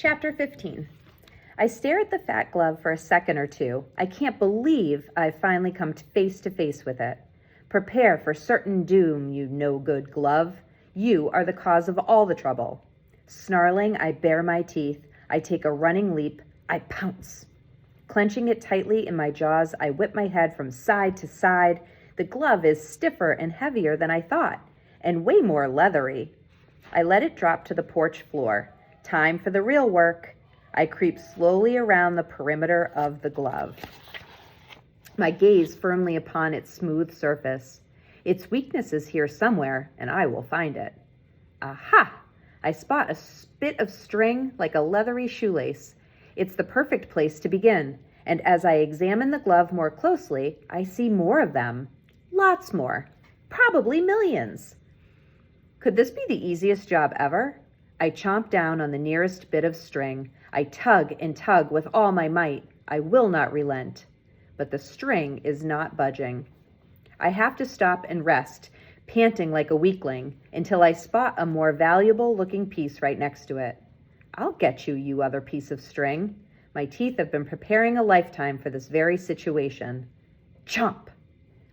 Chapter 15. I stare at the fat glove for a second or two. I can't believe I've finally come face to face with it. Prepare for certain doom, you no-good glove. You are the cause of all the trouble. Snarling, I bare my teeth. I take a running leap. I pounce. Clenching it tightly in my jaws, I whip my head from side to side. The glove is stiffer and heavier than I thought, and way more leathery. I let it drop to the porch floor. Time for the real work. I creep slowly around the perimeter of the glove, my gaze firmly upon its smooth surface. Its weakness is here somewhere, and I will find it. Aha! I spot a bit of string like a leathery shoelace. It's the perfect place to begin, and as I examine the glove more closely, I see more of them. Lots more. Probably millions. Could this be the easiest job ever? I chomp down on the nearest bit of string. I tug and tug with all my might. I will not relent. But the string is not budging. I have to stop and rest, panting like a weakling, until I spot a more valuable-looking piece right next to it. I'll get you, you other piece of string. My teeth have been preparing a lifetime for this very situation. Chomp!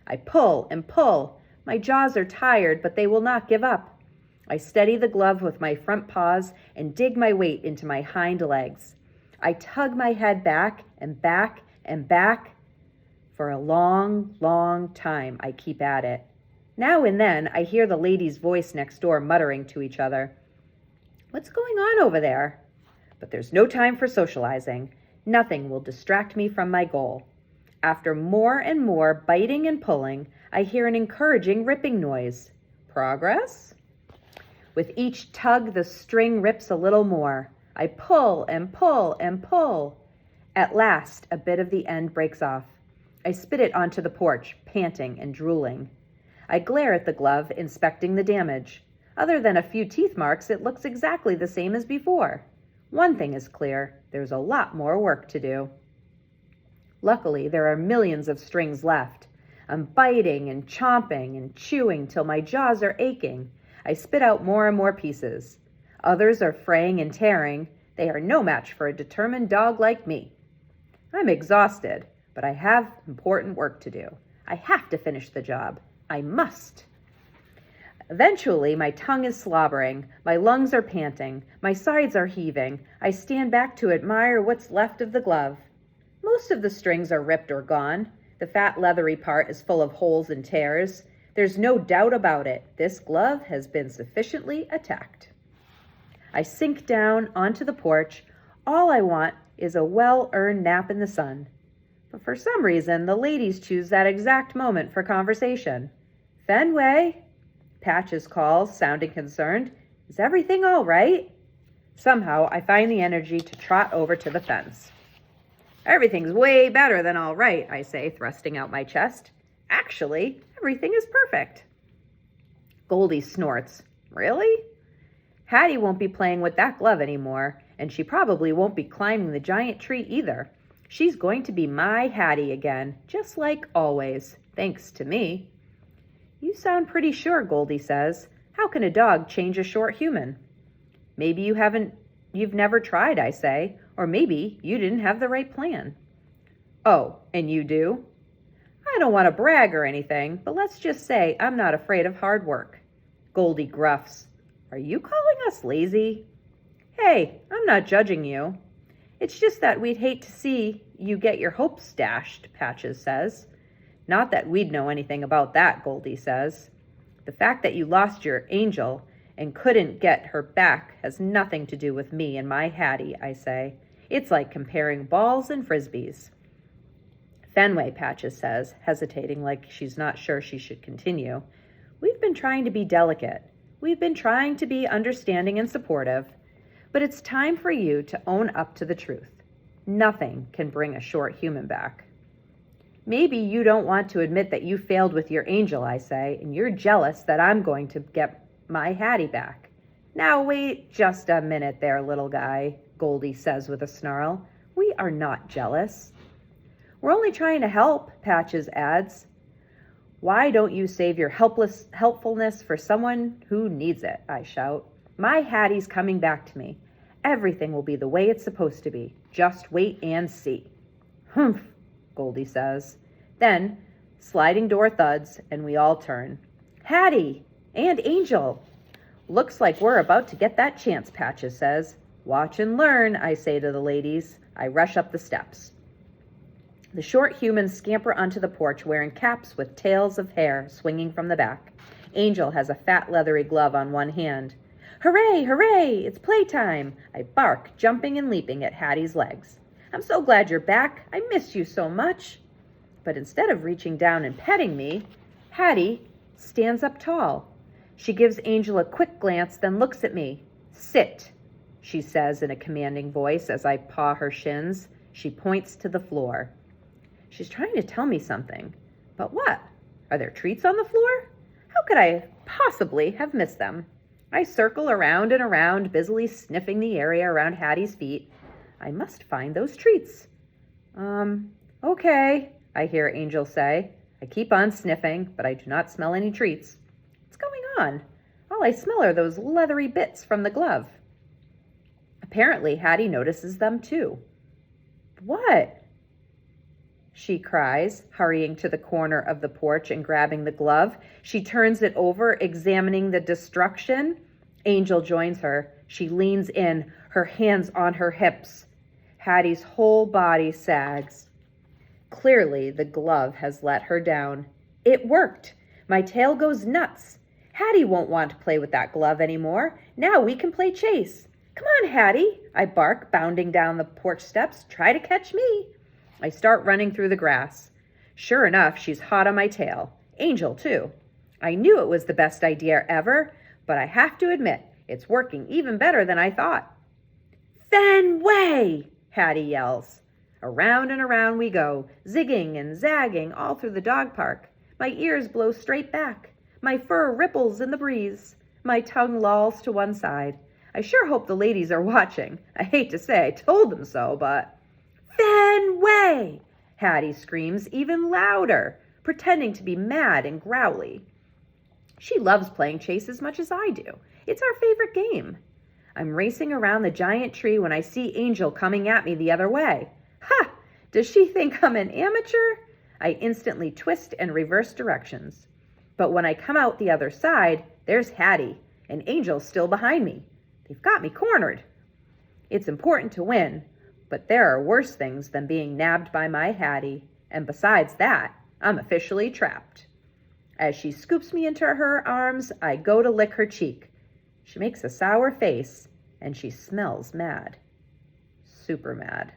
I pull and pull. My jaws are tired, but they will not give up. I steady the glove with my front paws and dig my weight into my hind legs. I tug my head back and back and back. For a long, long time, I keep at it. Now and then, I hear the lady's voice next door muttering to each other. What's going on over there? But there's no time for socializing. Nothing will distract me from my goal. After more and more biting and pulling, I hear an encouraging ripping noise. Progress? With each tug, the string rips a little more. I pull and pull and pull. At last, a bit of the end breaks off. I spit it onto the porch, panting and drooling. I glare at the glove, inspecting the damage. Other than a few teeth marks, it looks exactly the same as before. One thing is clear, there's a lot more work to do. Luckily, there are millions of strings left. I'm biting and chomping and chewing till my jaws are aching. I spit out more and more pieces. Others are fraying and tearing. They are no match for a determined dog like me. I'm exhausted, but I have important work to do. I have to finish the job. I must. Eventually, my tongue is slobbering. My lungs are panting. My sides are heaving. I stand back to admire what's left of the glove. Most of the strings are ripped or gone. The fat leathery part is full of holes and tears. There's no doubt about it. This glove has been sufficiently attacked. I sink down onto the porch. All I want is a well-earned nap in the sun. But for some reason, the ladies choose that exact moment for conversation. Fenway, Patches calls, sounding concerned. Is everything all right? Somehow, I find the energy to trot over to the fence. Everything's way better than all right, I say, thrusting out my chest. Actually, everything is perfect. Goldie snorts. Really? Hattie won't be playing with that glove anymore, and she probably won't be climbing the giant tree either. She's going to be my Hattie again, just like always, thanks to me. You sound pretty sure, Goldie says. How can a dog change a short human? Maybe you've never tried, I say, or maybe you didn't have the right plan. Oh, and you do? I don't want to brag or anything, but let's just say I'm not afraid of hard work. Goldie gruffs. Are you calling us lazy? Hey, I'm not judging you. It's just that we'd hate to see you get your hopes dashed, Patches says. Not that we'd know anything about that, Goldie says. The fact that you lost your angel and couldn't get her back has nothing to do with me and my Hattie, I say. It's like comparing balls and frisbees. Fenway, Patches says, hesitating like she's not sure she should continue. We've been trying to be delicate. We've been trying to be understanding and supportive. But it's time for you to own up to the truth. Nothing can bring a short human back. Maybe you don't want to admit that you failed with your angel, I say, and you're jealous that I'm going to get my Hattie back. Now wait just a minute there, little guy, Goldie says with a snarl. We are not jealous. We're only trying to help, Patches adds. Why don't you save your helpfulness for someone who needs it, I shout. My Hattie's coming back to me. Everything will be the way it's supposed to be. Just wait and see. Humph, Goldie says. Then, sliding door thuds, and we all turn. Hattie! And Angel! Looks like we're about to get that chance, Patches says. Watch and learn, I say to the ladies. I rush up the steps. The short humans scamper onto the porch wearing caps with tails of hair swinging from the back. Angel has a fat leathery glove on one hand. Hooray, hooray, it's playtime! I bark, jumping and leaping at Hattie's legs. I'm so glad you're back. I missed you so much. But instead of reaching down and petting me, Hattie stands up tall. She gives Angel a quick glance, then looks at me. Sit, she says in a commanding voice as I paw her shins. She points to the floor. She's trying to tell me something. But what? Are there treats on the floor? How could I possibly have missed them? I circle around and around, busily sniffing the area around Hattie's feet. I must find those treats. Okay, I hear Angel say. I keep on sniffing, but I do not smell any treats. What's going on? All I smell are those leathery bits from the glove. Apparently, Hattie notices them too. What? She cries, hurrying to the corner of the porch and grabbing the glove. She turns it over, examining the destruction. Angel joins her. She leans in, her hands on her hips. Hattie's whole body sags. Clearly, the glove has let her down. It worked. My tail goes nuts. Hattie won't want to play with that glove anymore. Now we can play chase. Come on, Hattie, I bark, bounding down the porch steps. Try to catch me. I start running through the grass. Sure enough, she's hot on my tail. Angel, too. I knew it was the best idea ever, but I have to admit, it's working even better than I thought. Fenway! Hattie yells. Around and around we go, zigging and zagging all through the dog park. My ears blow straight back. My fur ripples in the breeze. My tongue lolls to one side. I sure hope the ladies are watching. I hate to say I told them so, but... Fenway! Hattie screams even louder, pretending to be mad and growly. She loves playing chase as much as I do. It's our favorite game. I'm racing around the giant tree when I see Angel coming at me the other way. Ha! Does she think I'm an amateur? I instantly twist and reverse directions. But when I come out the other side, there's Hattie, and Angel's still behind me. They've got me cornered. It's important to win, but there are worse things than being nabbed by my Hattie, and besides that, I'm officially trapped. As she scoops me into her arms, I go to lick her cheek. She makes a sour face, and she smells mad. Super mad.